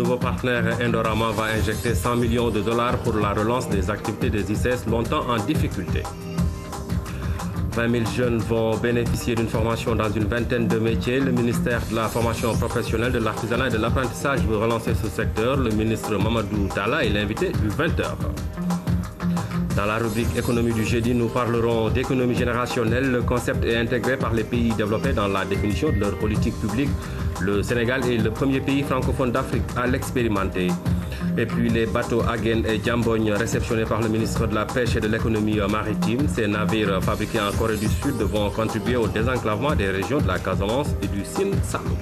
Le nouveau partenaire Indorama va injecter 100 millions de dollars pour la relance des activités des ICS longtemps en difficulté. 20 000 jeunes vont bénéficier d'une formation dans une vingtaine de métiers. Le ministère de la formation professionnelle, de l'artisanat et de l'apprentissage veut relancer ce secteur. Le ministre Mamadou Talla est l'invité du 20h. Dans la rubrique économie du jeudi, nous parlerons d'économie générationnelle. Le concept est intégré par les pays développés dans la définition de leur politique publique. Le Sénégal est le premier pays francophone d'Afrique à l'expérimenter. Et puis les bateaux Agen et Djambogne réceptionnés par le ministre de la Pêche et de l'économie maritime. Ces navires fabriqués en Corée du Sud vont contribuer au désenclavement des régions de la Casamance et du Sine Saloum.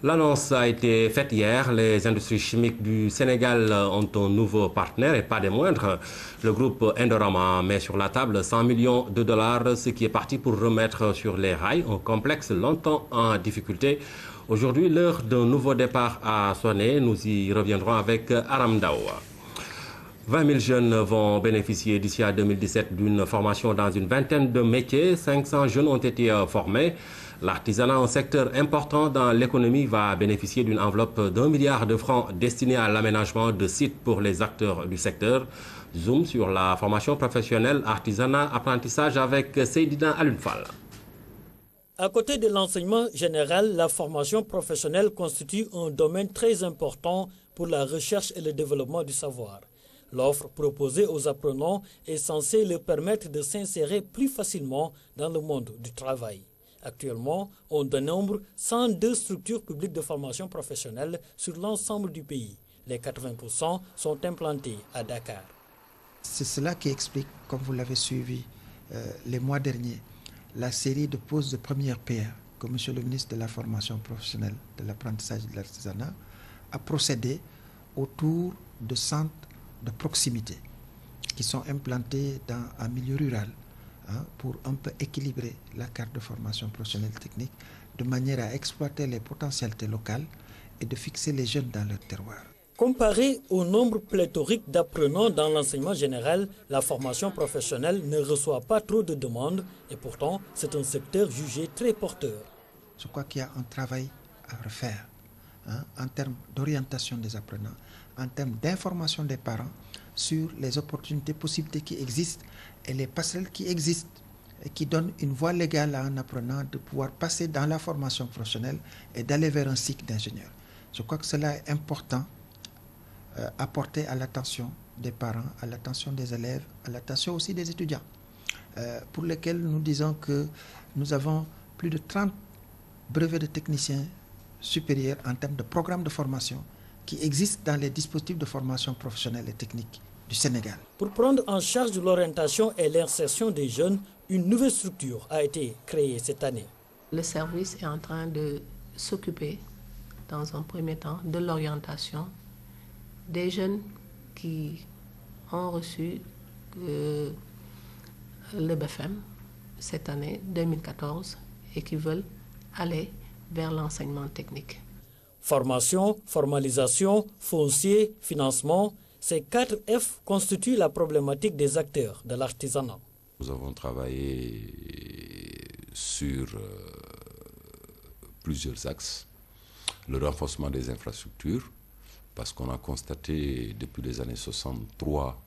L'annonce a été faite hier. Les industries chimiques du Sénégal ont un nouveau partenaire et pas des moindres. Le groupe Indorama met sur la table 100 millions de dollars, ce qui est parti pour remettre sur les rails un complexe longtemps en difficulté. Aujourd'hui, l'heure d'un nouveau départ a sonné. Nous y reviendrons avec Aram Daoua. 20 000 jeunes vont bénéficier d'ici à 2017 d'une formation dans une vingtaine de métiers. 500 jeunes ont été formés. L'artisanat, un secteur important dans l'économie, va bénéficier d'une enveloppe d'1 milliard de francs destinée à l'aménagement de sites pour les acteurs du secteur. Zoom sur la formation professionnelle, artisanat, apprentissage avec Seydina Alunfal. À côté de l'enseignement général, la formation professionnelle constitue un domaine très important pour la recherche et le développement du savoir. L'offre proposée aux apprenants est censée leur permettre de s'insérer plus facilement dans le monde du travail. Actuellement, on dénombre 102 structures publiques de formation professionnelle sur l'ensemble du pays. Les 80% sont implantés à Dakar. C'est cela qui explique, comme vous l'avez suivi les mois derniers, la série de pauses de première pierre que M. le ministre de la formation professionnelle, de l'apprentissage et de l'artisanat a procédé autour de centres de proximité qui sont implantés en milieu rural pour un peu équilibrer la carte de formation professionnelle technique de manière à exploiter les potentialités locales et de fixer les jeunes dans leur terroir. Comparé au nombre pléthorique d'apprenants dans l'enseignement général, la formation professionnelle ne reçoit pas trop de demandes et pourtant c'est un secteur jugé très porteur. Je crois qu'il y a un travail à refaire en termes d'orientation des apprenants, en termes d'information des parents sur les opportunités, possibilités qui existent et les passerelles qui existent et qui donnent une voie légale à un apprenant de pouvoir passer dans la formation professionnelle et d'aller vers un cycle d'ingénieur. Je crois que cela est important à porter à l'attention des parents, à l'attention des élèves, à l'attention aussi des étudiants, pour lesquels nous disons que nous avons plus de 30 brevets de techniciens supérieurs en termes de programmes de formation qui existent dans les dispositifs de formation professionnelle et technique du Sénégal. Pour prendre en charge l'orientation et l'insertion des jeunes, une nouvelle structure a été créée cette année. Le service est en train de s'occuper, dans un premier temps, de l'orientation des jeunes qui ont reçu le BFM cette année 2014 et qui veulent aller vers l'enseignement technique. Formation, formalisation, foncier, financement, ces 4 F constituent la problématique des acteurs de l'artisanat. Nous avons travaillé sur plusieurs axes. Le renforcement des infrastructures, parce qu'on a constaté depuis les années 63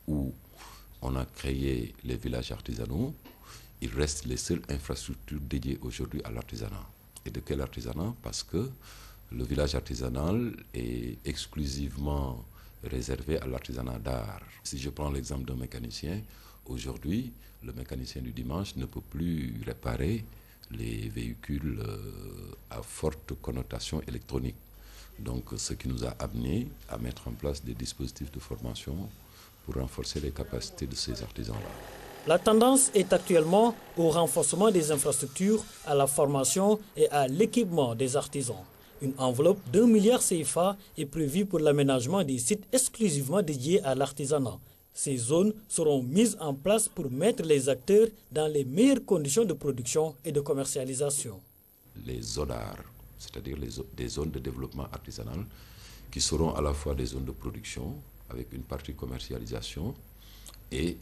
où on a créé les villages artisanaux, il reste les seules infrastructures dédiées aujourd'hui à l'artisanat. Et de quel artisanat? Parce que le village artisanal est exclusivement réservé à l'artisanat d'art. Si je prends l'exemple d'un mécanicien, aujourd'hui, le mécanicien du dimanche ne peut plus réparer les véhicules à forte connotation électronique. Donc, ce qui nous a amené à mettre en place des dispositifs de formation pour renforcer les capacités de ces artisans-là. La tendance est actuellement au renforcement des infrastructures, à la formation et à l'équipement des artisans. Une enveloppe d'1 milliard CFA est prévue pour l'aménagement des sites exclusivement dédiés à l'artisanat. Ces zones seront mises en place pour mettre les acteurs dans les meilleures conditions de production et de commercialisation. Les ZODAR, c'est-à-dire des zones de développement artisanal, qui seront à la fois des zones de production, avec une partie commercialisation, et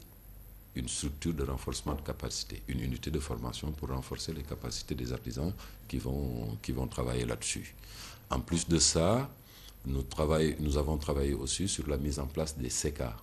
une structure de renforcement de capacité, une unité de formation pour renforcer les capacités des artisans qui vont travailler là-dessus. En plus de ça, nous avons travaillé aussi sur la mise en place des SECA.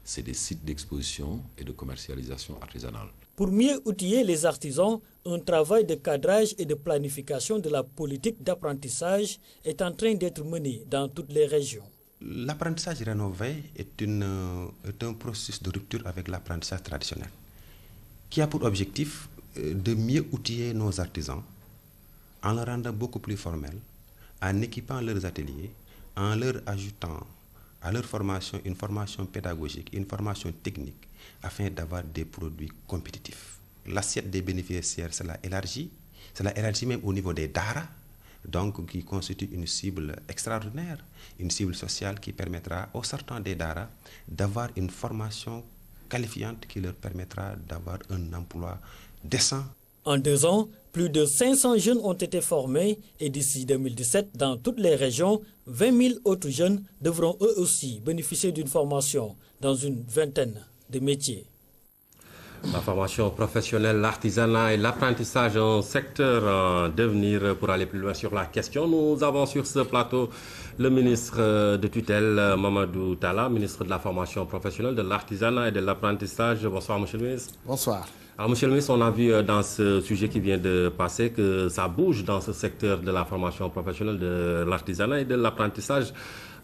C'est des sites d'exposition et de commercialisation artisanale. Pour mieux outiller les artisans, un travail de cadrage et de planification de la politique d'apprentissage est en train d'être mené dans toutes les régions. L'apprentissage rénové est un processus de rupture avec l'apprentissage traditionnel qui a pour objectif de mieux outiller nos artisans en les rendant beaucoup plus formels, en équipant leurs ateliers, en leur ajoutant à leur formation une formation pédagogique, une formation technique, afin d'avoir des produits compétitifs. L'assiette des bénéficiaires, cela élargit même au niveau des daara, donc qui constitue une cible extraordinaire, une cible sociale qui permettra aux sortants des daara d'avoir une formation qualifiante qui leur permettra d'avoir un emploi décent. En 2 ans, plus de 500 jeunes ont été formés et d'ici 2017, dans toutes les régions, 20 000 autres jeunes devront eux aussi bénéficier d'une formation dans une vingtaine de métiers. La formation professionnelle, l'artisanat et l'apprentissage, un secteur en devenir. Pour aller plus loin sur la question, nous avons sur ce plateau le ministre de tutelle, Mamadou Talla, ministre de la formation professionnelle, de l'artisanat et de l'apprentissage. Bonsoir, monsieur le ministre. Bonsoir. Alors, monsieur le ministre, on a vu dans ce sujet qui vient de passer que ça bouge dans ce secteur de la formation professionnelle, de l'artisanat et de l'apprentissage.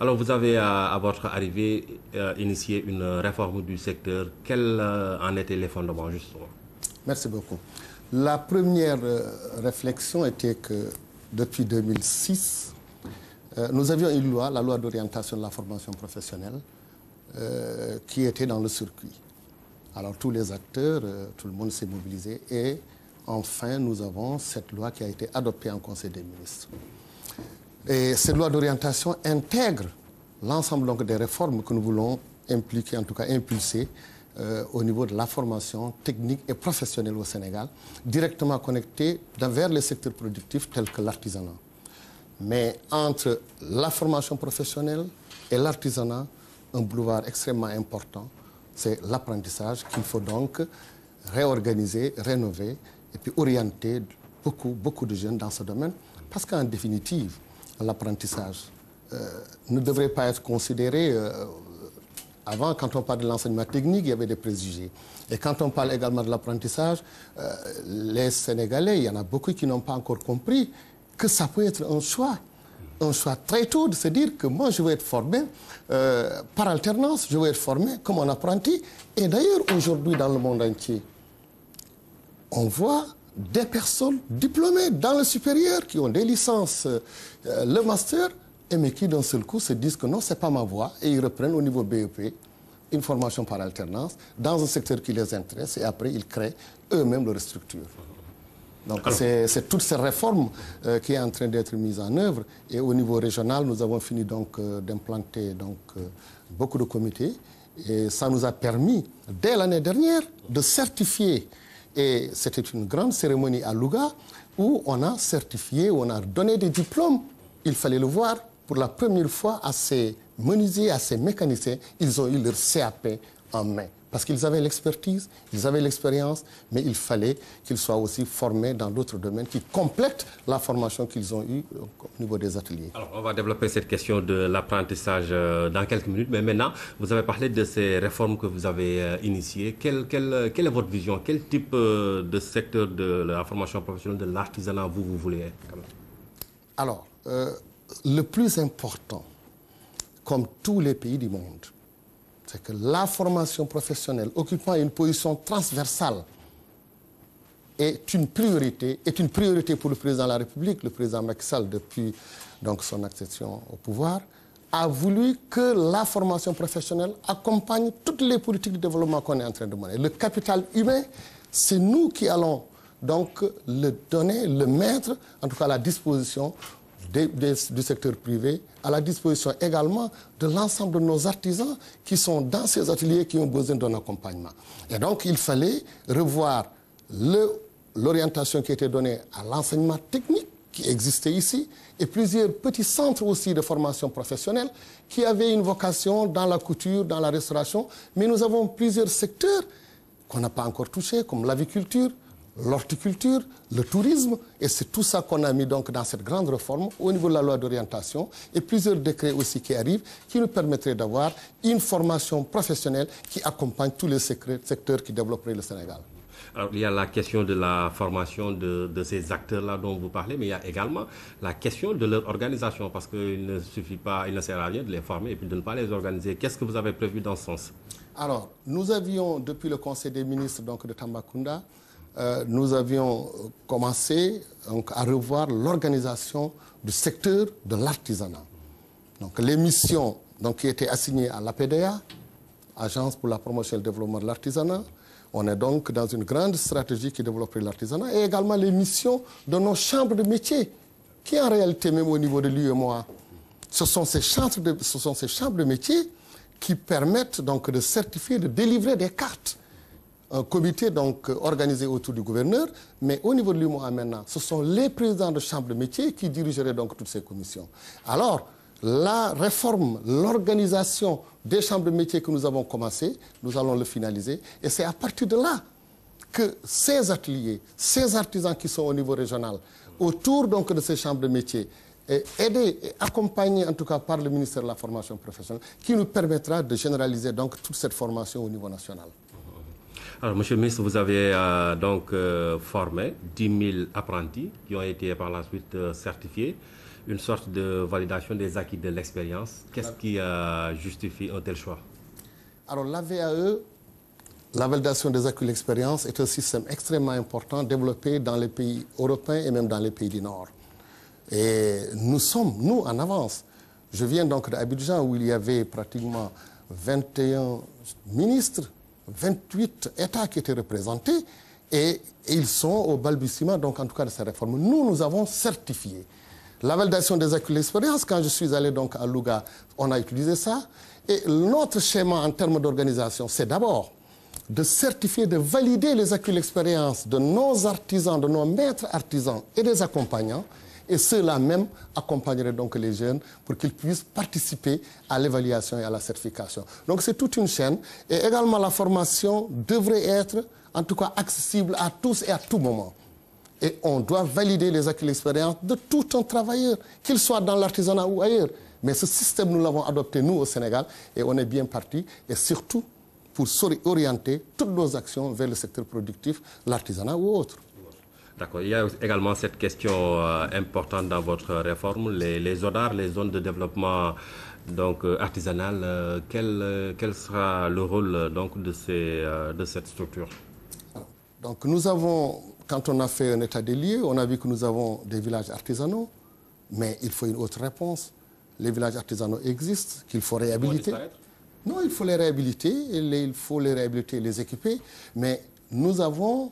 Alors, vous avez, à votre arrivée, initié une réforme du secteur. Quels en étaient les fondements, justement? Merci beaucoup. La première réflexion était que, depuis 2006, nous avions une loi, la loi d'orientation de la formation professionnelle, qui était dans le circuit. Alors, tous les acteurs, tout le monde s'est mobilisé et, enfin, nous avons cette loi qui a été adoptée en Conseil des ministres. Et cette loi d'orientation intègre l'ensemble donc des réformes que nous voulons impliquer, en tout cas impulser, au niveau de la formation technique et professionnelle au Sénégal, directement connectée vers les secteurs productifs tels que l'artisanat. Mais entre la formation professionnelle et l'artisanat, un boulevard extrêmement important, c'est l'apprentissage qu'il faut donc réorganiser, rénover et puis orienter beaucoup de jeunes dans ce domaine. Parce qu'en définitive, l'apprentissage ne devrait pas être considéré... avant, quand on parle de l'enseignement technique, il y avait des préjugés. Et quand on parle également de l'apprentissage, les Sénégalais, il y en a beaucoup qui n'ont pas encore compris que ça peut être un choix très tôt de se dire que moi, je veux être formé par alternance, je veux être formé comme un apprenti. Et d'ailleurs, aujourd'hui, dans le monde entier, on voit des personnes diplômées dans le supérieur qui ont des licences, le master, mais qui d'un seul coup se disent que non, ce n'est pas ma voie, et ils reprennent au niveau BEP une formation par alternance dans un secteur qui les intéresse, et après ils créent eux-mêmes leur structure. Donc c'est toute cette réforme qui est en train d'être mise en œuvre, et au niveau régional, nous avons fini donc d'implanter beaucoup de comités, et ça nous a permis, dès l'année dernière, de certifier. Et c'était une grande cérémonie à Louga où on a certifié, où on a donné des diplômes. Il fallait le voir, pour la première fois, à ces menuisiers, à ces mécaniciens, ils ont eu leur CAP en main. Parce qu'ils avaient l'expertise, ils avaient l'expérience, mais il fallait qu'ils soient aussi formés dans d'autres domaines qui complètent la formation qu'ils ont eue au niveau des ateliers. Alors, on va développer cette question de l'apprentissage dans quelques minutes, mais maintenant, vous avez parlé de ces réformes que vous avez initiées. Quelle est votre vision? Quel type de secteur de la formation professionnelle, de l'artisanat, vous voulez être? Alors, le plus important, comme tous les pays du monde, c'est que la formation professionnelle occupant une position transversale est une priorité pour le président de la République. Le président Macky Sall, depuis donc, son accession au pouvoir, a voulu que la formation professionnelle accompagne toutes les politiques de développement qu'on est en train de mener. Le capital humain, c'est nous qui allons donc le donner, le mettre, en tout cas à la disposition du secteur privé, à la disposition également de l'ensemble de nos artisans qui sont dans ces ateliers qui ont besoin d'un accompagnement. Et donc, il fallait revoir l'orientation qui était donnée à l'enseignement technique qui existait ici et plusieurs petits centres aussi de formation professionnelle qui avaient une vocation dans la couture, dans la restauration. Mais nous avons plusieurs secteurs qu'on n'a pas encore touchés, comme l'aviculture, l'horticulture, le tourisme, et c'est tout ça qu'on a mis donc dans cette grande réforme au niveau de la loi d'orientation et plusieurs décrets aussi qui arrivent qui nous permettraient d'avoir une formation professionnelle qui accompagne tous les secteurs qui développeraient le Sénégal. Alors, il y a la question de la formation de ces acteurs-là dont vous parlez, mais il y a également la question de leur organisation, parce qu'il ne suffit pas, il ne sert à rien de les former et puis de ne pas les organiser. Qu'est-ce que vous avez prévu dans ce sens? Alors, nous avions, depuis le Conseil des ministres donc, de Tambacounda, nous avions commencé donc, à revoir l'organisation du secteur de l'artisanat. Donc, les missions donc, qui étaient assignées à l'APDA, Agence pour la promotion et le développement de l'artisanat. On est donc dans une grande stratégie qui développerait l'artisanat et également les missions de nos chambres de métiers, qui en réalité, même au niveau de l'UEMOA, ce sont ces chambres de métiers qui permettent donc de certifier, de délivrer des cartes. Un comité donc organisé autour du gouverneur, mais au niveau de l'UEMOA maintenant, ce sont les présidents de chambres de métiers qui dirigeraient donc toutes ces commissions. Alors, la réforme, l'organisation des chambres de métiers que nous avons commencé, nous allons le finaliser. Et c'est à partir de là que ces ateliers, ces artisans qui sont au niveau régional, autour donc de ces chambres de métiers, aidés et accompagnés en tout cas par le ministère de la formation professionnelle, qui nous permettra de généraliser donc toute cette formation au niveau national. Alors, Monsieur le ministre, vous avez formé 10 000 apprentis qui ont été par la suite certifiés. Une sorte de validation des acquis de l'expérience. Qu'est-ce qui justifie un tel choix? Alors la VAE, la validation des acquis de l'expérience, est un système extrêmement important développé dans les pays européens et même dans les pays du Nord. Et nous sommes, nous, en avance. Je viens donc d'Abidjan où il y avait pratiquement 21 ministres, 28 États qui étaient représentés et ils sont au balbutiement, donc en tout cas de cette réforme. Nous avons certifié. La validation des acquis de l'expérience, quand je suis allé donc à Louga, on a utilisé ça. Et notre schéma en termes d'organisation, c'est d'abord de certifier, de valider les acquis de l'expérience de nos artisans, de nos maîtres artisans et des accompagnants. Et ceux-là même accompagneraient donc les jeunes pour qu'ils puissent participer à l'évaluation et à la certification. Donc c'est toute une chaîne. Et également la formation devrait être en tout cas accessible à tous et à tout moment. Et on doit valider les acquis de l'expérience de tout un travailleur, qu'il soit dans l'artisanat ou ailleurs. Mais ce système, nous l'avons adopté, nous, au Sénégal, et on est bien parti, et surtout pour orienter toutes nos actions vers le secteur productif, l'artisanat ou autre. D'accord. Il y a également cette question importante dans votre réforme, les ZODAR, les zones de développement donc, artisanal. Quel sera le rôle donc, de cette structure? Donc nous avons, quand on a fait un état des lieux, on a vu que nous avons des villages artisanaux, mais il faut une autre réponse. Les villages artisanaux existent, qu'il faut réhabiliter. Non, il faut les réhabiliter, il faut les réhabiliter et les équiper, mais nous avons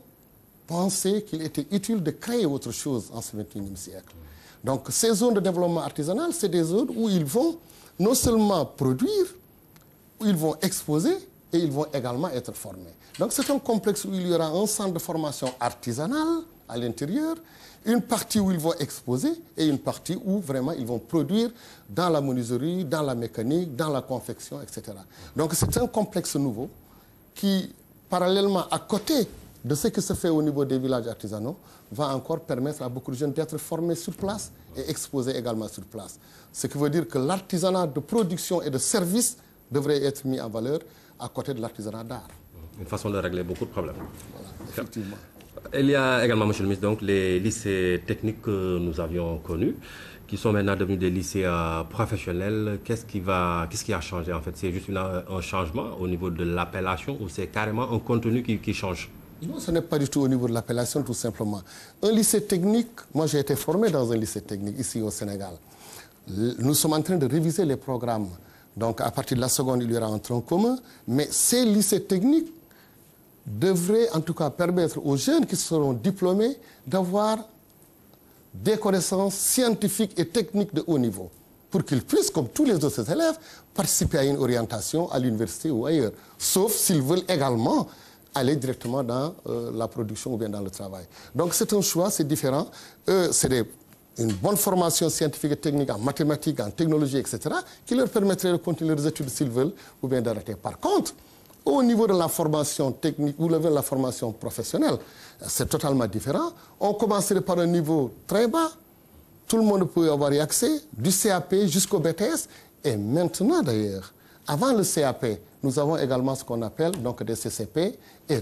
pensé qu'il était utile de créer autre chose en ce XXIe siècle. Donc ces zones de développement artisanal, c'est des zones où ils vont non seulement produire, où ils vont exposer, et ils vont également être formés. Donc c'est un complexe où il y aura un centre de formation artisanale à l'intérieur, une partie où ils vont exposer et une partie où vraiment ils vont produire dans la menuiserie, dans la mécanique, dans la confection, etc. Donc c'est un complexe nouveau qui, parallèlement à côté de ce qui se fait au niveau des villages artisanaux, va encore permettre à beaucoup de jeunes d'être formés sur place et exposés également sur place. Ce qui veut dire que l'artisanat de production et de service devrait être mis en valeur à côté de l'artisanat d'art. Une façon de régler beaucoup de problèmes. Voilà, effectivement. Il y a également, Monsieur le ministre, donc, les lycées techniques que nous avions connus, qui sont maintenant devenus des lycées professionnels. Qu'est-ce qui a changé en fait? C'est juste un changement au niveau de l'appellation ou c'est carrément un contenu qui change? Non, ce n'est pas du tout au niveau de l'appellation, tout simplement. Un lycée technique, moi j'ai été formé dans un lycée technique ici au Sénégal. Nous sommes en train de réviser les programmes. Donc à partir de la seconde, il y aura un tronc commun. Mais ces lycées techniques devraient en tout cas permettre aux jeunes qui seront diplômés d'avoir des connaissances scientifiques et techniques de haut niveau pour qu'ils puissent, comme tous les autres élèves, participer à une orientation à l'université ou ailleurs. Sauf s'ils veulent également aller directement dans la production ou bien dans le travail. Donc c'est un choix, c'est différent. C'est une bonne formation scientifique et technique en mathématiques, en technologie, etc., qui leur permettrait de continuer leurs études s'ils veulent ou bien d'arrêter. Par contre, Au niveau de la formation technique ou de la formation professionnelle, c'est totalement différent. On commencerait par un niveau très bas. Tout le monde peut y avoir accès, du CAP jusqu'au BTS. Et maintenant, d'ailleurs, avant le CAP, nous avons également ce qu'on appelle donc des CCP et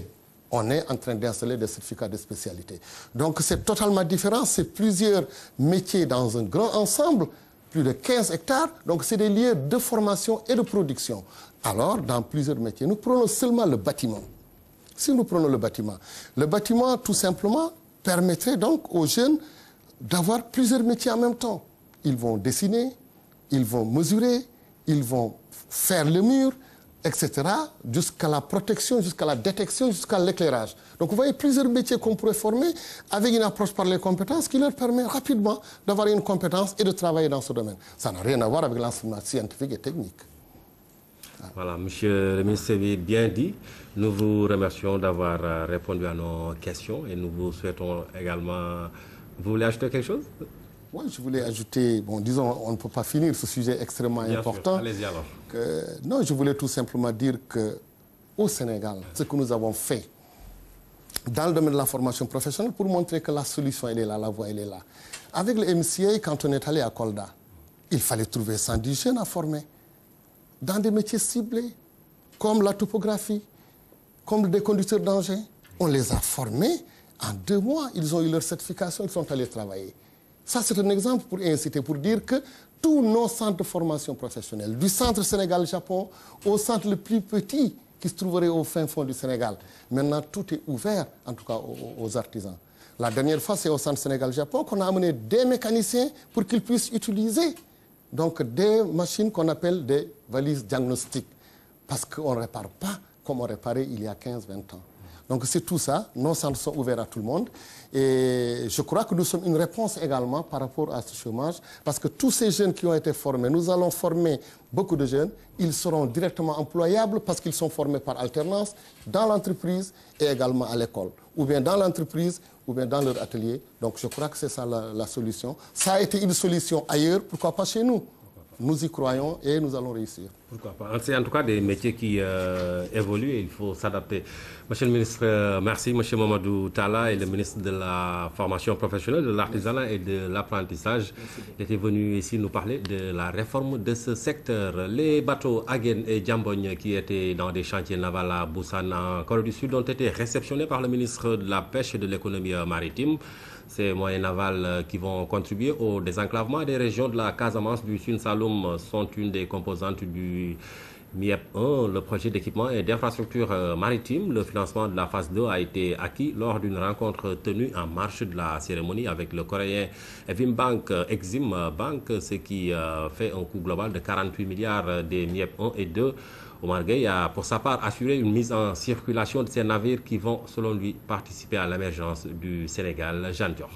on est en train d'installer des certificats de spécialité. Donc c'est totalement différent, c'est plusieurs métiers dans un grand ensemble, plus de 15 hectares, donc c'est des lieux de formation et de production. Alors, dans plusieurs métiers, nous prenons seulement le bâtiment. Si nous prenons le bâtiment, tout simplement, permettrait donc aux jeunes d'avoir plusieurs métiers en même temps. Ils vont dessiner, ils vont mesurer, ils vont faire le mur, etc., jusqu'à la protection, jusqu'à la détection, jusqu'à l'éclairage. Donc vous voyez plusieurs métiers qu'on pourrait former avec une approche par les compétences qui leur permet rapidement d'avoir une compétence et de travailler dans ce domaine. Ça n'a rien à voir avec l'enseignement scientifique et technique. Voilà, monsieur le ministre, c'est bien dit. Nous vous remercions d'avoir répondu à nos questions et nous vous souhaitons également... Vous voulez ajouter quelque chose? Oui, je voulais ajouter, bon, disons, on ne peut pas finir ce sujet extrêmement important. Allez-y alors. Non, je voulais tout simplement dire qu'au Sénégal, ce que nous avons fait dans le domaine de la formation professionnelle pour montrer que la solution, elle est là, la voie, elle est là. Avec le MCA, quand on est allé à Kolda, il fallait trouver 110 jeunes à former dans des métiers ciblés, comme la topographie, comme des conducteurs d'engins. On les a formés en 2 mois. Ils ont eu leur certification, ils sont allés travailler. Ça, c'est un exemple pour inciter, pour dire que tous nos centres de formation professionnelle, du centre Sénégal-Japon au centre le plus petit qui se trouverait au fin fond du Sénégal, maintenant tout est ouvert, en tout cas aux artisans. La dernière fois, c'est au centre Sénégal-Japon qu'on a amené des mécaniciens pour qu'ils puissent utiliser donc, des machines qu'on appelle des valises diagnostiques. Parce qu'on ne répare pas comme on réparait il y a 15-20 ans. Donc c'est tout ça, nos centres sont ouverts à tout le monde et je crois que nous sommes une réponse également par rapport à ce chômage parce que tous ces jeunes qui ont été formés, nous allons former beaucoup de jeunes, ils seront directement employables parce qu'ils sont formés par alternance dans l'entreprise et également à l'école, ou bien dans l'entreprise ou bien dans leur atelier. Donc je crois que c'est ça la solution. Ça a été une solution ailleurs, pourquoi pas chez nous? Nous y croyons et nous allons réussir. Pourquoi pas? C'est en tout cas des métiers qui évoluent et il faut s'adapter. Monsieur le ministre, merci. Monsieur Mamadou Talla est le ministre de la formation professionnelle, de l'artisanat et de l'apprentissage. Il était venu ici nous parler de la réforme de ce secteur. Les bateaux Agen et Djambogne qui étaient dans des chantiers navals à Busan en Corée du Sud ont été réceptionnés par le ministre de la Pêche et de l'économie maritime. Ces moyens navals qui vont contribuer au désenclavement des régions de la Casamance du Sine Saloum sont une des composantes du MIEP 1, le projet d'équipement et d'infrastructure maritime. Le financement de la phase 2 a été acquis lors d'une rencontre tenue en marge de la cérémonie avec le coréen Exim Bank, ce qui fait un coût global de 48 milliards des MIEP 1 et 2. Omar Gueye a pour sa part assuré une mise en circulation de ces navires qui vont, selon lui, participer à l'émergence du Sénégal. Jeanne Dior.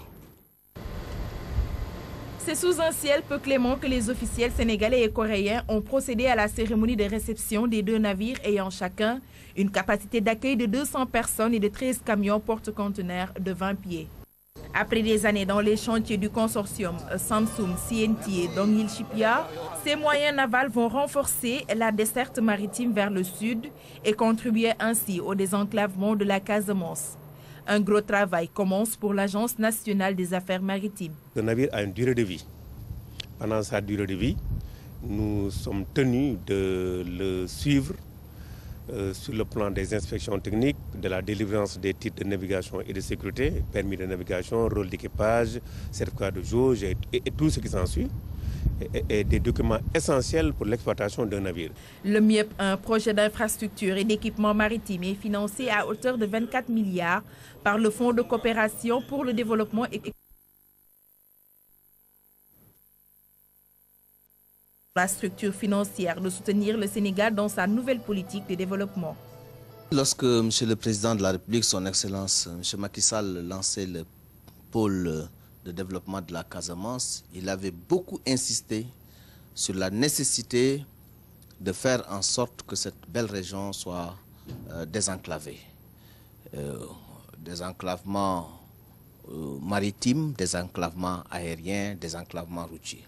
C'est sous un ciel peu clément que les officiels sénégalais et coréens ont procédé à la cérémonie de réception des 2 navires ayant chacun une capacité d'accueil de 200 personnes et de 13 camions porte-conteneurs de 20 pieds. Après des années dans les chantiers du consortium Samsung, CNT et Donghil Shipyard, ces moyens navals vont renforcer la desserte maritime vers le sud et contribuer ainsi au désenclavement de la Casamance. Un gros travail commence pour l'Agence nationale des affaires maritimes. Le navire a une durée de vie. Pendant sa durée de vie, nous sommes tenus de le suivre sur le plan des inspections techniques, de la délivrance des titres de navigation et de sécurité, permis de navigation, rôle d'équipage, certificat de jauge et tout ce qui s'ensuit, et des documents essentiels pour l'exploitation d'un navire. Le MIEP, un projet d'infrastructure et d'équipement maritime, est financé à hauteur de 24 milliards par le Fonds de coopération pour le développement économique. La structure financière de soutenir le Sénégal dans sa nouvelle politique de développement. Lorsque M. le Président de la République, son Excellence M. Macky Sall, lançait le pôle de développement de la Casamance, il avait beaucoup insisté sur la nécessité de faire en sorte que cette belle région soit désenclavée. Désenclavement maritime, désenclavement aérien, désenclavement routier.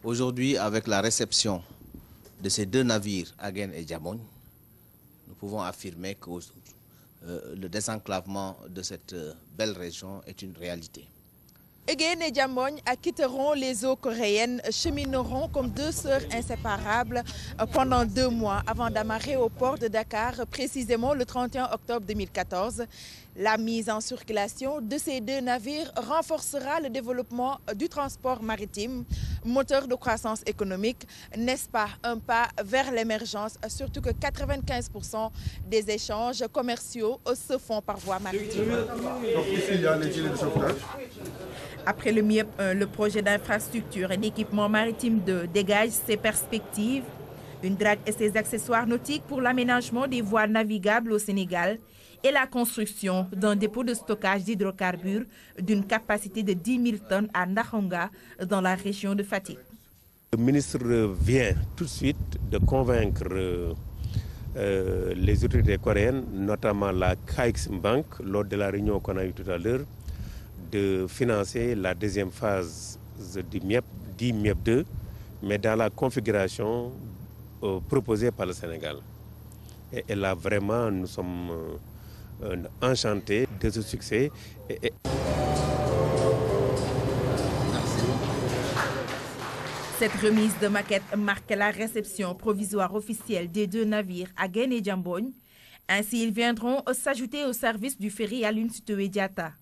Aujourd'hui, avec la réception de ces 2 navires, Agen et Djambogne, nous pouvons affirmer que le désenclavement de cette belle région est une réalité. Again et Diambogne quitteront les eaux coréennes, chemineront comme deux sœurs inséparables pendant 2 mois avant d'amarrer au port de Dakar, précisément le 31 octobre 2014. La mise en circulation de ces 2 navires renforcera le développement du transport maritime, moteur de croissance économique, n'est-ce pas un pas vers l'émergence, surtout que 95% des échanges commerciaux se font par voie maritime. Donc ici, il y a les gilets de sauvetage. Après le MIEP 1, le projet d'infrastructure et d'équipement maritime 2 dégage ses perspectives, une drague et ses accessoires nautiques pour l'aménagement des voies navigables au Sénégal et la construction d'un dépôt de stockage d'hydrocarbures d'une capacité de 10 000 tonnes à Ndahonga dans la région de Fatick. Le ministre vient tout de suite de convaincre les autorités coréennes, notamment la KXM Bank, lors de la réunion qu'on a eue tout à l'heure, de financer la deuxième phase du MIEP, dit MIEP 2, mais dans la configuration proposée par le Sénégal. Et là, vraiment, nous sommes enchantés de ce succès. Cette remise de maquette marque la réception provisoire officielle des 2 navires Again et Diambogne. Ainsi, ils viendront s'ajouter au service du ferry Aline Sitoé Diatta.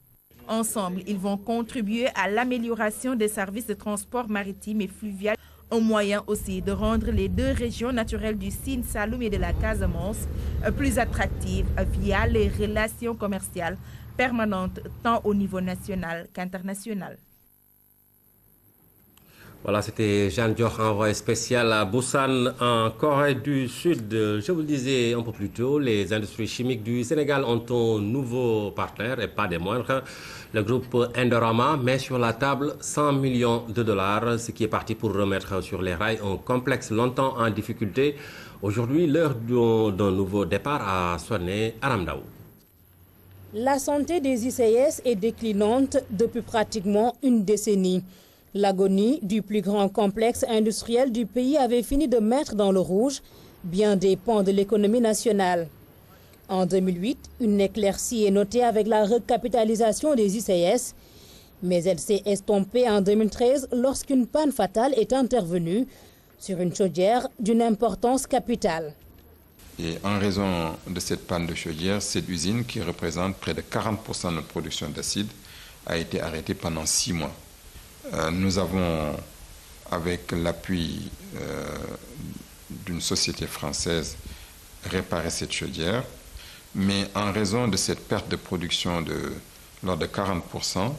Ensemble, ils vont contribuer à l'amélioration des services de transport maritime et fluvial, un moyen aussi de rendre les 2 régions naturelles du Sine Saloum et de la Casamance plus attractives via les relations commerciales permanentes tant au niveau national qu'international. Voilà, c'était Jeanne Dior, envoyé spécial à Busan, en Corée du Sud. Je vous le disais un peu plus tôt, les industries chimiques du Sénégal ont un nouveau partenaire, et pas des moindres. Le groupe Indorama met sur la table 100 millions de dollars, ce qui est parti pour remettre sur les rails un complexe longtemps en difficulté. Aujourd'hui, l'heure d'un nouveau départ a sonné à Ramdaou. La santé des ICS est déclinante depuis pratiquement une décennie. L'agonie du plus grand complexe industriel du pays avait fini de mettre dans le rouge bien des pans de l'économie nationale. En 2008, une éclaircie est notée avec la recapitalisation des ICS, mais elle s'est estompée en 2013 lorsqu'une panne fatale est intervenue sur une chaudière d'une importance capitale. Et en raison de cette panne de chaudière, cette usine, qui représente près de 40% de notre production d'acide, a été arrêtée pendant 6 mois. Nous avons, avec l'appui d'une société française, réparé cette chaudière, mais en raison de cette perte de production de l'ordre de 40%,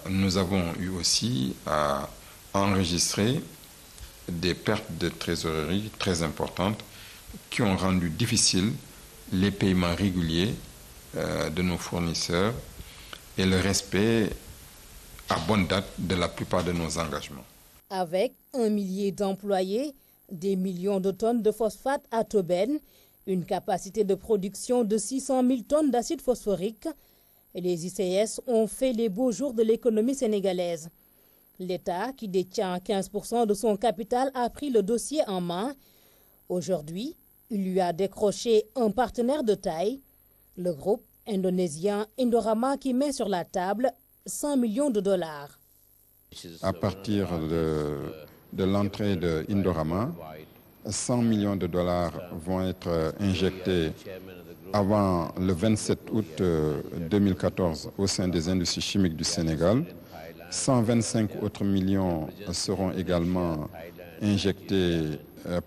nous avons eu aussi à enregistrer des pertes de trésorerie très importantes qui ont rendu difficile les paiements réguliers de nos fournisseurs et le respect à bonne date de la plupart de nos engagements. Avec 1 millier d'employés, des millions de tonnes de phosphate à Tobène, une capacité de production de 600 000 tonnes d'acide phosphorique, les ICS ont fait les beaux jours de l'économie sénégalaise. L'État, qui détient 15% de son capital, a pris le dossier en main. Aujourd'hui, il lui a décroché un partenaire de taille, le groupe indonésien Indorama, qui met sur la table 100 millions de dollars. À partir de l'entrée de Indorama, 100 millions de dollars vont être injectés avant le 27 août 2014 au sein des industries chimiques du Sénégal. 125 autres millions seront également injectés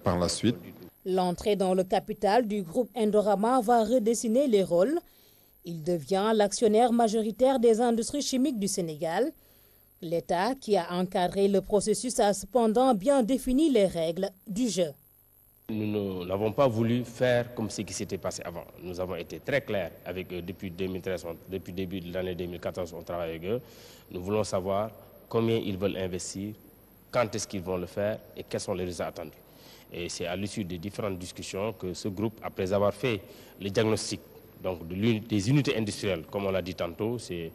par la suite. L'entrée dans le capital du groupe Indorama va redessiner les rôles. Il devient l'actionnaire majoritaire des industries chimiques du Sénégal. L'État, qui a encadré le processus, a cependant bien défini les règles du jeu. Nous n'avons pas voulu faire comme ce qui s'était passé avant. Nous avons été très clairs avec eux depuis 2013, depuis le début de l'année 2014, on travaille avec eux. Nous voulons savoir combien ils veulent investir, quand est-ce qu'ils vont le faire et quels sont les résultats attendus. Et c'est à l'issue des différentes discussions que ce groupe, après avoir fait le diagnostic donc des unités industrielles, comme on l'a dit tantôt, c'est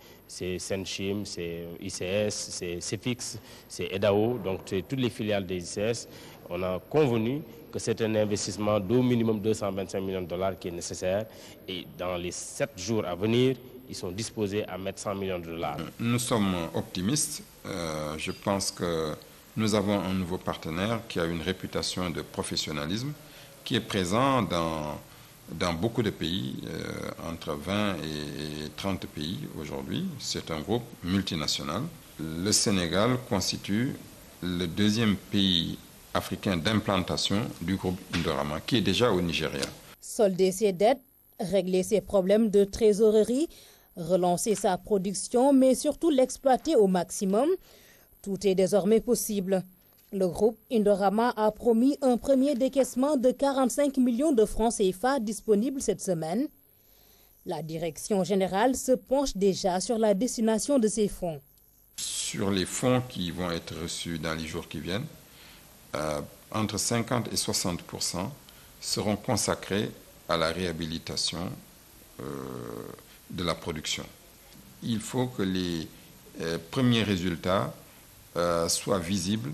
Senchim, c'est ICS, c'est CEFIX, c'est EDAO, donc c'est toutes les filiales des ICS. On a convenu que c'est un investissement d'au minimum 225 millions de dollars qui est nécessaire, et dans les 7 jours à venir, ils sont disposés à mettre 100 millions de dollars. Nous sommes optimistes. Je pense que nous avons un nouveau partenaire qui a une réputation de professionnalisme, qui est présent dans beaucoup de pays, entre 20 et 30 pays aujourd'hui. C'est un groupe multinational. Le Sénégal constitue le 2e pays africain d'implantation du groupe Indorama, qui est déjà au Nigeria. Solder ses dettes, régler ses problèmes de trésorerie, relancer sa production, mais surtout l'exploiter au maximum, tout est désormais possible. Le groupe Indorama a promis un premier décaissement de 45 millions de francs CFA disponible cette semaine. La direction générale se penche déjà sur la destination de ces fonds. Sur les fonds qui vont être reçus dans les jours qui viennent, entre 50 et 60% seront consacrés à la réhabilitation de la production. Il faut que les premiers résultats soient visibles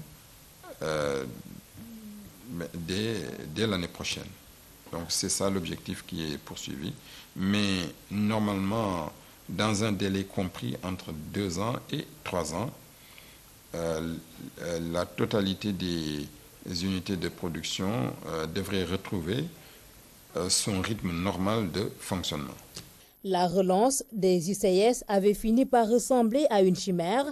dès l'année prochaine. Donc c'est ça l'objectif qui est poursuivi. Mais normalement, dans un délai compris entre 2 ans et 3 ans, la totalité des unités de production devrait retrouver son rythme normal de fonctionnement. La relance des ICS avait fini par ressembler à une chimère.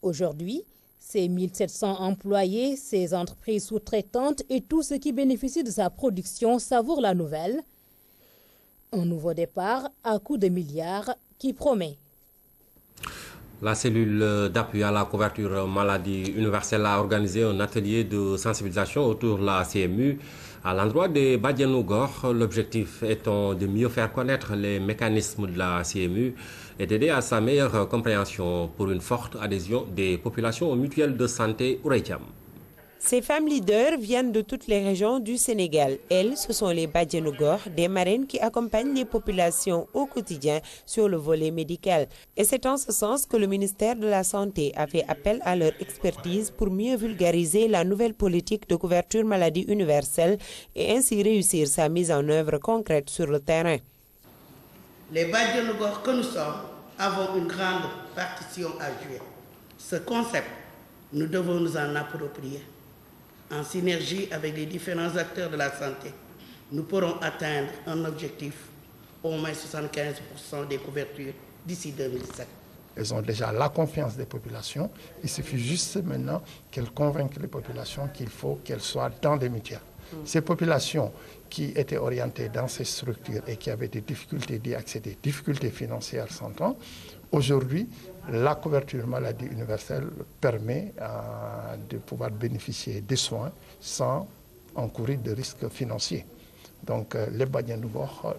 Aujourd'hui, ces 1700 employés, ces entreprises sous-traitantes et tout ce qui bénéficie de sa production savourent la nouvelle. Un nouveau départ à coups de milliards qui promet. La cellule d'appui à la couverture maladie universelle a organisé un atelier de sensibilisation autour de la CMU à l'endroit des Badianougor. L'objectif étant de mieux faire connaître les mécanismes de la CMU et d'aider à sa meilleure compréhension pour une forte adhésion des populations aux mutuelles de santé Ouretiam. Ces femmes leaders viennent de toutes les régions du Sénégal. Elles, ce sont les Badianougor, des marraines qui accompagnent les populations au quotidien sur le volet médical. Et c'est en ce sens que le ministère de la Santé a fait appel à leur expertise pour mieux vulgariser la nouvelle politique de couverture maladie universelle et ainsi réussir sa mise en œuvre concrète sur le terrain. Les Badianougor que nous sommes avons une grande partition à jouer. Ce concept, nous devons nous en approprier. En synergie avec les différents acteurs de la santé, nous pourrons atteindre un objectif, au moins 75% des couvertures d'ici 2017. Elles ont déjà la confiance des populations. Il suffit juste maintenant qu'elles convainquent les populations qu'il faut qu'elles soient dans les mutuelles. Ces populations qui étaient orientées dans ces structures et qui avaient des difficultés d'y accéder, difficultés financières s'entend, aujourd'hui, la couverture maladie universelle permet de pouvoir bénéficier des soins sans encourir de risques financiers. Donc les Badianougor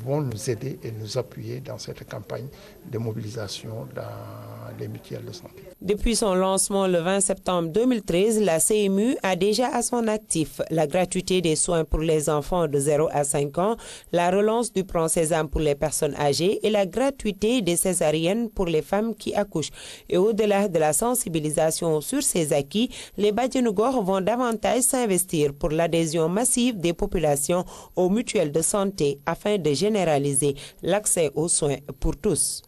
vont nous aider et nous appuyer dans cette campagne de mobilisation dans les mutuelles de santé. Depuis son lancement le 20 septembre 2013, la CMU a déjà à son actif la gratuité des soins pour les enfants de 0 à 5 ans, la relance du plan Sésame pour les personnes âgées et la gratuité des césariennes pour les femmes qui accouchent. Et au-delà de la sensibilisation sur ces acquis, les Badianougor vont davantage s'investir pour l'adhésion massive des populations aux mutuelles de santé afin de généraliser l'accès aux soins pour tous.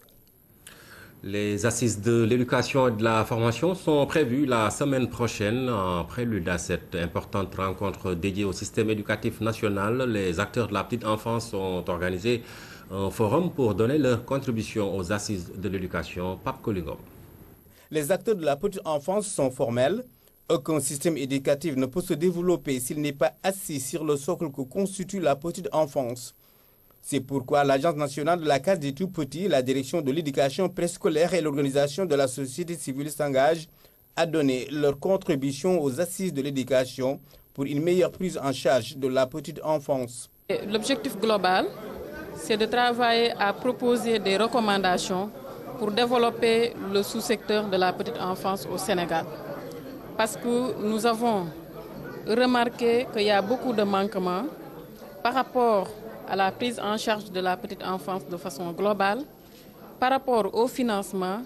Les assises de l'éducation et de la formation sont prévues la semaine prochaine. En prélude à cette importante rencontre dédiée au système éducatif national, les acteurs de la petite enfance ont organisé un forum pour donner leur contribution aux assises de l'éducation. Pape Kolingom. Les acteurs de la petite enfance sont formels. Aucun système éducatif ne peut se développer s'il n'est pas assis sur le socle que constitue la petite enfance. C'est pourquoi l'Agence nationale de la case des tout-petits, la direction de l'éducation préscolaire et l'organisation de la société civile s'engagent à donner leur contribution aux assises de l'éducation pour une meilleure prise en charge de la petite enfance. L'objectif global, c'est de travailler à proposer des recommandations pour développer le sous-secteur de la petite enfance au Sénégal. Parce que nous avons remarqué qu'il y a beaucoup de manquements par rapport à la prise en charge de la petite enfance de façon globale, par rapport au financement,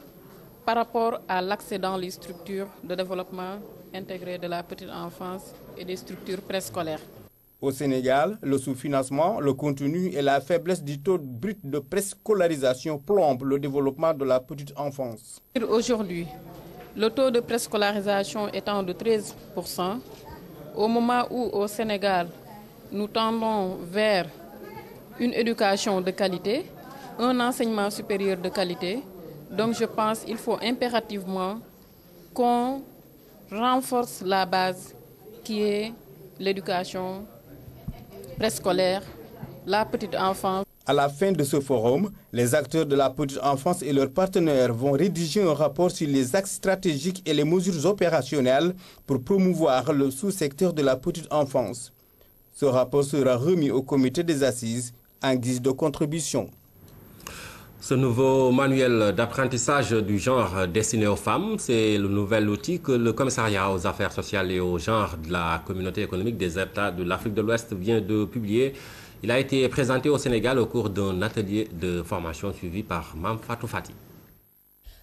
par rapport à l'accès dans les structures de développement intégré de la petite enfance et des structures préscolaires. Au Sénégal, le sous-financement, le contenu et la faiblesse du taux brut de préscolarisation plombent le développement de la petite enfance. Aujourd'hui, le taux de préscolarisation étant de 13%, au moment où au Sénégal, nous tendons vers une éducation de qualité, un enseignement supérieur de qualité. Donc je pense qu'il faut impérativement qu'on renforce la base qui est l'éducation préscolaire, la petite enfance. À la fin de ce forum, les acteurs de la petite enfance et leurs partenaires vont rédiger un rapport sur les axes stratégiques et les mesures opérationnelles pour promouvoir le sous-secteur de la petite enfance. Ce rapport sera remis au comité des assises en guise de contribution. Ce nouveau manuel d'apprentissage du genre destiné aux femmes, c'est le nouvel outil que le commissariat aux affaires sociales et au genre de la communauté économique des États de l'Afrique de l'Ouest vient de publier. Il a été présenté au Sénégal au cours d'un atelier de formation suivi par Mam Fatou Fati.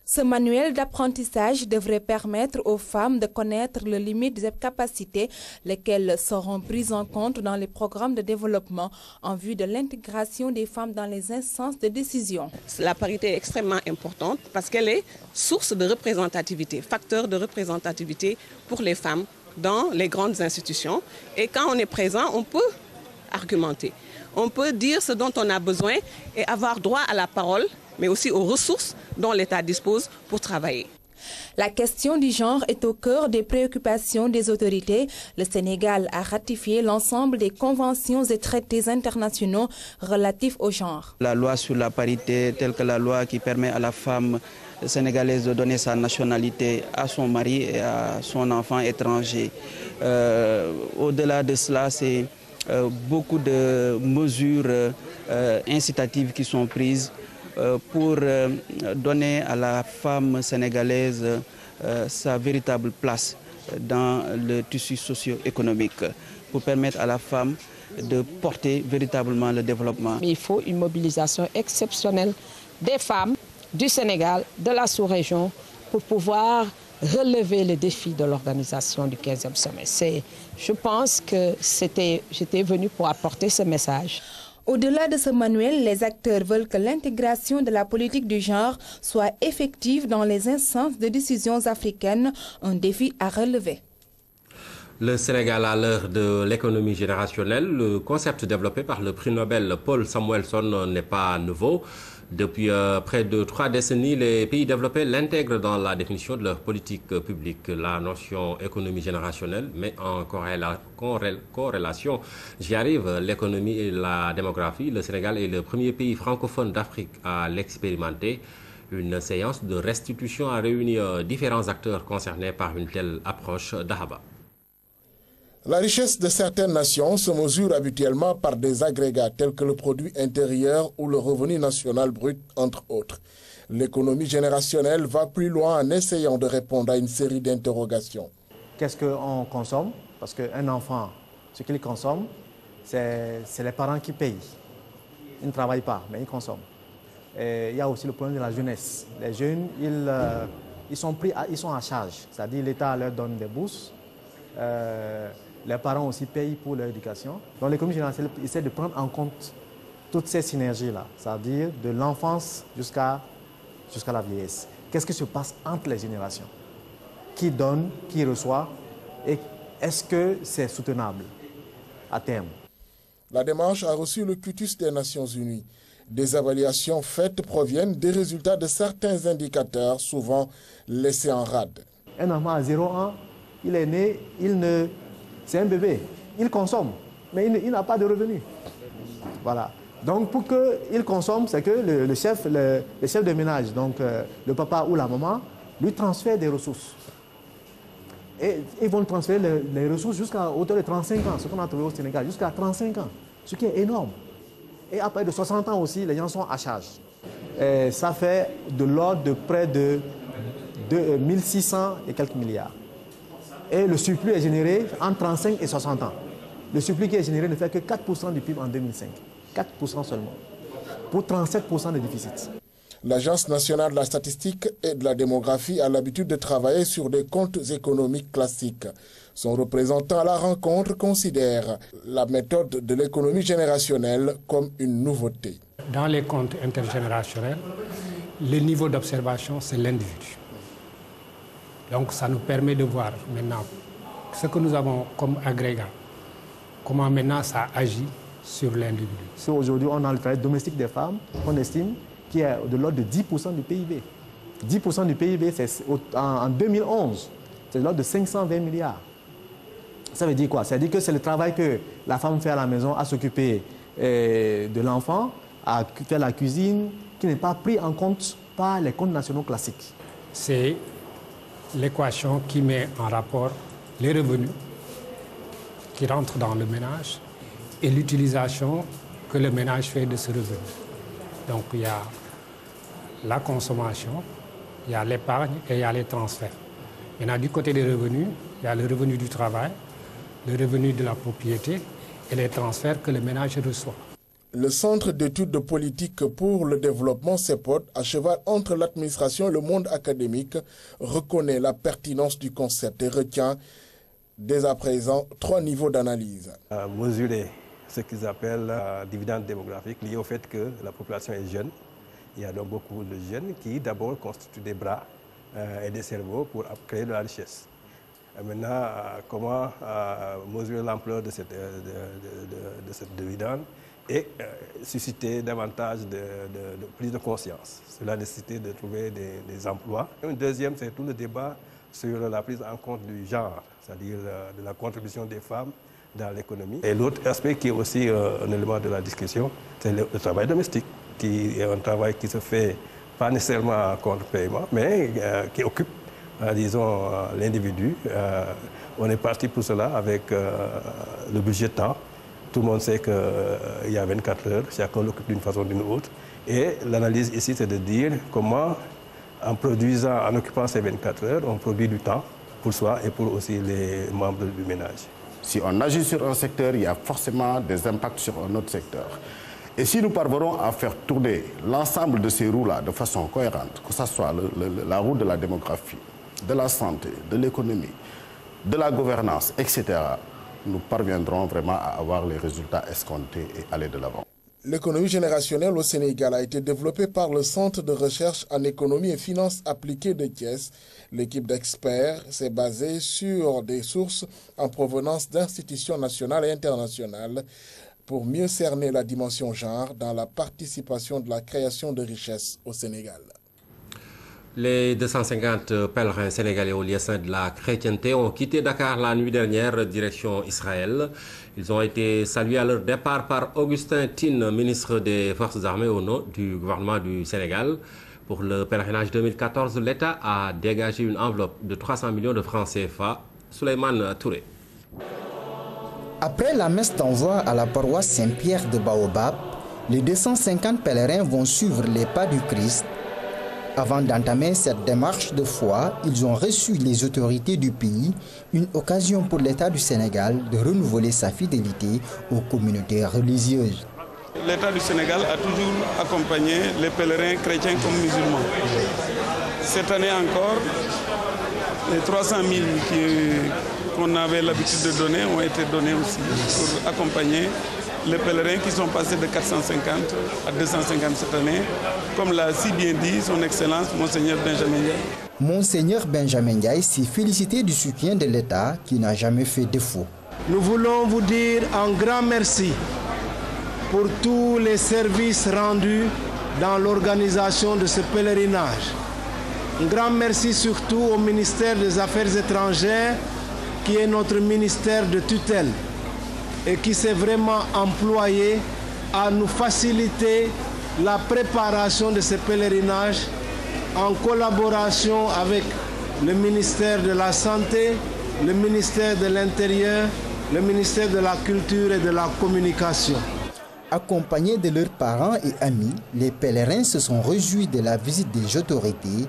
Ce manuel d'apprentissage devrait permettre aux femmes de connaître les limites des capacités, lesquelles seront prises en compte dans les programmes de développement en vue de l'intégration des femmes dans les instances de décision. La parité est extrêmement importante parce qu'elle est source de représentativité, facteur de représentativité pour les femmes dans les grandes institutions. Et quand on est présent, on peut argumenter. On peut dire ce dont on a besoin et avoir droit à la parole, mais aussi aux ressources dont l'État dispose pour travailler. La question du genre est au cœur des préoccupations des autorités. Le Sénégal a ratifié l'ensemble des conventions et traités internationaux relatifs au genre. La loi sur la parité, telle que la loi qui permet à la femme sénégalaise de donner sa nationalité à son mari et à son enfant étranger. Au-delà de cela, c'est beaucoup de mesures incitatives qui sont prises pour donner à la femme sénégalaise sa véritable place dans le tissu socio-économique, pour permettre à la femme de porter véritablement le développement. Il faut une mobilisation exceptionnelle des femmes du Sénégal, de la sous-région, pour pouvoir relever les défis de l'organisation du 15e sommet. Je pense que j'étais venue pour apporter ce message. Au-delà de ce manuel, les acteurs veulent que l'intégration de la politique du genre soit effective dans les instances de décision africaines, un défi à relever. Le Sénégal à l'heure de l'économie générationnelle, le concept développé par le prix Nobel Paul Samuelson n'est pas nouveau. Depuis près de 3 décennies, les pays développés l'intègrent dans la définition de leur politique publique. La notion économie générationnelle met en corrélation, j'y arrive, l'économie et la démographie. Le Sénégal est le premier pays francophone d'Afrique à l'expérimenter. Une séance de restitution a réuni différents acteurs concernés par une telle approche d'Ahaba. La richesse de certaines nations se mesure habituellement par des agrégats tels que le produit intérieur ou le revenu national brut, entre autres. L'économie générationnelle va plus loin en essayant de répondre à une série d'interrogations. Qu'est-ce qu'on consomme? Parce qu'un enfant, ce qu'il consomme, c'est les parents qui payent. Ils ne travaillent pas, mais ils consomment. Et il y a aussi le problème de la jeunesse. Les jeunes, ils sont à charge, c'est-à-dire l'État leur donne des bourses. Les parents aussi payent pour leur éducation. Donc l'économie générationnelle essaie de prendre en compte toutes ces synergies-là, c'est-à-dire de l'enfance jusqu'à la vieillesse. Qu'est-ce qui se passe entre les générations? Qui donne, qui reçoit, et est-ce que c'est soutenable à terme? La démarche a reçu le cutus des Nations Unies. Des évaluations faites proviennent des résultats de certains indicateurs, souvent laissés en rade. Un enfant à 0 ans, il est né, c'est un bébé, il consomme, mais il n'a pas de revenus. Voilà. Donc pour qu'il consomme, c'est que le chef de ménage, donc le papa ou la maman, lui transfère des ressources. Et ils vont transférer les ressources jusqu'à hauteur de 35 ans, ce qu'on a trouvé au Sénégal, jusqu'à 35 ans, ce qui est énorme. Et après de 60 ans aussi, les gens sont à charge. Et ça fait de l'ordre de près de 1600 et quelques milliards. Et le surplus est généré entre 35 et 60 ans. Le surplus qui est généré ne fait que 4% du PIB en 2005. 4% seulement, pour 37% de déficit. L'Agence nationale de la statistique et de la démographie a l'habitude de travailler sur des comptes économiques classiques. Son représentant à la rencontre considère la méthode de l'économie générationnelle comme une nouveauté. Dans les comptes intergénérationnels, le niveau d'observation, c'est l'individu. Donc ça nous permet de voir maintenant ce que nous avons comme agrégat, comment maintenant ça agit sur l'individu. Si aujourd'hui on a le travail domestique des femmes, on estime qui est de l'ordre de 10% du PIB. 10% du PIB, en 2011, c'est de l'ordre de 520 milliards. Ça veut dire quoi? Ça veut dire que c'est le travail que la femme fait à la maison, à s'occuper de l'enfant, à faire la cuisine, qui n'est pas pris en compte par les comptes nationaux classiques. C'est l'équation qui met en rapport les revenus qui rentrent dans le ménage et l'utilisation que le ménage fait de ce revenu. Donc il y a la consommation, il y a l'épargne et il y a les transferts. Maintenant, du côté des revenus, il y a le revenu du travail, le revenu de la propriété et les transferts que le ménage reçoit. Le Centre d'études de politique pour le développement, CEPOD, à cheval entre l'administration et le monde académique, reconnaît la pertinence du concept et retient dès à présent 3 niveaux d'analyse. Mesurer ce qu'ils appellent la dividende démographique lié au fait que la population est jeune. Il y a donc beaucoup de jeunes qui d'abord constituent des bras et des cerveaux pour créer de la richesse. Maintenant, comment mesurer l'ampleur de cette dividende et susciter davantage de prise de conscience sur la nécessité de trouver des emplois. Un deuxième, c'est tout le débat sur la prise en compte du genre, c'est-à-dire de la contribution des femmes dans l'économie. Et l'autre aspect qui est aussi un élément de la discussion, c'est le travail domestique, qui est un travail qui se fait pas nécessairement contre paiement, mais qui occupe, disons, l'individu. On est parti pour cela avec le budget temps. Tout le monde sait qu'il y a 24 heures, chacun l'occupe d'une façon ou d'une autre. Et l'analyse ici, c'est de dire comment, en produisant, en occupant ces 24 heures, on produit du temps pour soi et pour aussi les membres du ménage. Si on agit sur un secteur, il y a forcément des impacts sur un autre secteur. Et si nous parvenons à faire tourner l'ensemble de ces roues-là de façon cohérente, que ce soit la roue de la démographie, de la santé, de l'économie, de la gouvernance, etc., nous parviendrons vraiment à avoir les résultats escomptés et aller de l'avant. L'économie générationnelle au Sénégal a été développée par le Centre de recherche en économie et finances appliquées de Thiès. L'équipe d'experts s'est basée sur des sources en provenance d'institutions nationales et internationales pour mieux cerner la dimension genre dans la participation de la création de richesses au Sénégal. Les 250 pèlerins sénégalais au lieu saint de la chrétienté ont quitté Dakar la nuit dernière, direction Israël. Ils ont été salués à leur départ par Augustin Tine, ministre des Forces armées au nom du gouvernement du Sénégal. Pour le pèlerinage 2014, l'État a dégagé une enveloppe de 300 millions de francs CFA. Souleymane Touré. Après la messe d'envoi à la paroisse Saint-Pierre de Baobab, les 250 pèlerins vont suivre les pas du Christ. Avant d'entamer cette démarche de foi, ils ont reçu les autorités du pays, une occasion pour l'État du Sénégal de renouveler sa fidélité aux communautés religieuses. L'État du Sénégal a toujours accompagné les pèlerins chrétiens comme musulmans. Cette année encore, les 300 000 qu'on avait l'habitude de donner ont été donnés aussi pour accompagner les pèlerins qui sont passés de 450 à 250 cette année, comme l'a si bien dit son Excellence, Monseigneur Benjamin Ndiaye. Monseigneur Benjamin Ndiaye s'est félicité du soutien de l'État qui n'a jamais fait défaut. Nous voulons vous dire un grand merci pour tous les services rendus dans l'organisation de ce pèlerinage. Un grand merci surtout au ministère des Affaires étrangères, qui est notre ministère de tutelle, et qui s'est vraiment employé à nous faciliter la préparation de ce pèlerinage en collaboration avec le ministère de la Santé, le ministère de l'Intérieur, le ministère de la Culture et de la Communication. Accompagnés de leurs parents et amis, les pèlerins se sont réjouis de la visite des autorités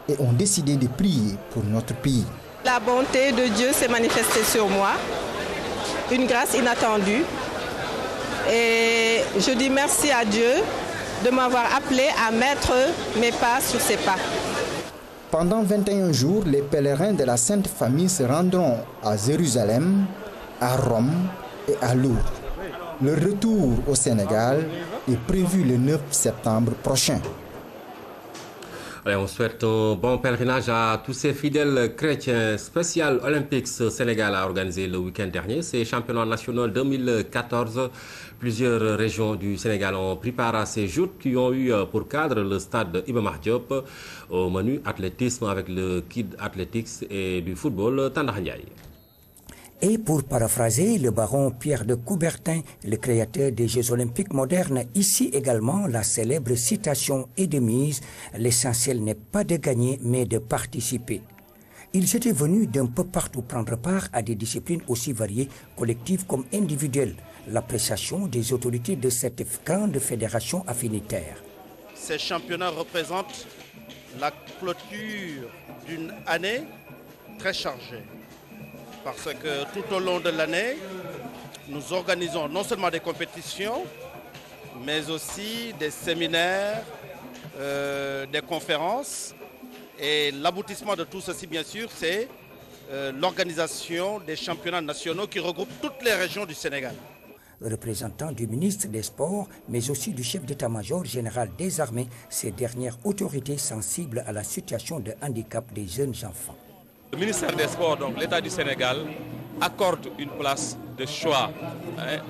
et ont décidé de prier pour notre pays. La bonté de Dieu s'est manifestée sur moi. Une grâce inattendue Et je dis merci à Dieu de m'avoir appelé à mettre mes pas sur ses pas. Pendant 21 jours, les pèlerins de la Sainte Famille se rendront à Jérusalem, à Rome et à Lourdes. Le retour au Sénégal est prévu le 9 septembre prochain. Allez, on souhaite un bon pèlerinage à tous ces fidèles chrétiens. Spécial Olympics Sénégal a organisé le week-end dernier ces championnats nationaux 2014. Plusieurs régions du Sénégal ont pris part à ces joutes qui ont eu pour cadre le stade Iba Mar Diop. Au menu, athlétisme avec le Kid Athletics et du football Tanda Ndiaye. Et pour paraphraser le baron Pierre de Coubertin, le créateur des Jeux olympiques modernes, ici également la célèbre citation est de mise, l'essentiel n'est pas de gagner mais de participer. Ils étaient venus d'un peu partout prendre part à des disciplines aussi variées, collectives comme individuelles, l'appréciation des autorités de cette grande fédération affinitaire. Ces championnats représentent la clôture d'une année très chargée. Parce que tout au long de l'année, nous organisons non seulement des compétitions, mais aussi des séminaires, des conférences. Et l'aboutissement de tout ceci, bien sûr, c'est l'organisation des championnats nationaux qui regroupent toutes les régions du Sénégal. Représentant du ministre des Sports, mais aussi du chef d'état-major général des armées, ces dernières autorités sensibles à la situation de handicap des jeunes enfants. Le ministère des Sports, donc l'État du Sénégal, accorde une place de choix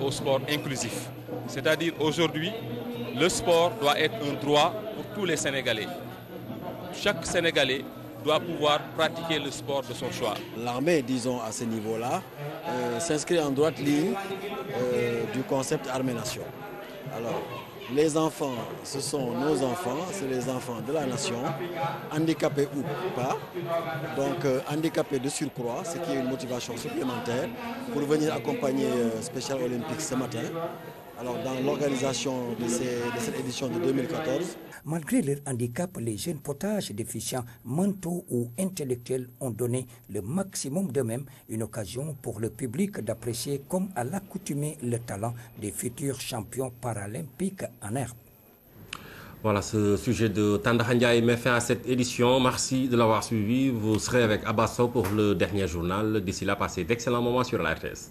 au sport inclusif. C'est-à-dire aujourd'hui, le sport doit être un droit pour tous les Sénégalais. Chaque Sénégalais doit pouvoir pratiquer le sport de son choix. L'armée, disons, à ce niveau-là, s'inscrit en droite ligne du concept armée-nation. Alors, les enfants, ce sont nos enfants, c'est les enfants de la nation, handicapés ou pas. Donc handicapés de surcroît, ce qui est une motivation supplémentaire pour venir accompagner Special Olympics ce matin. Alors dans l'organisation de cette édition de 2014. Malgré leur handicap, les jeunes potages déficients mentaux ou intellectuels ont donné le maximum d'eux-mêmes, une occasion pour le public d'apprécier comme à l'accoutumée le talent des futurs champions paralympiques en herbe. Voilà, ce sujet de Tanda Ndiaye met fin à cette édition. Merci de l'avoir suivi. Vous serez avec Abasso pour le dernier journal. D'ici là, passez d'excellents moments sur la RTS.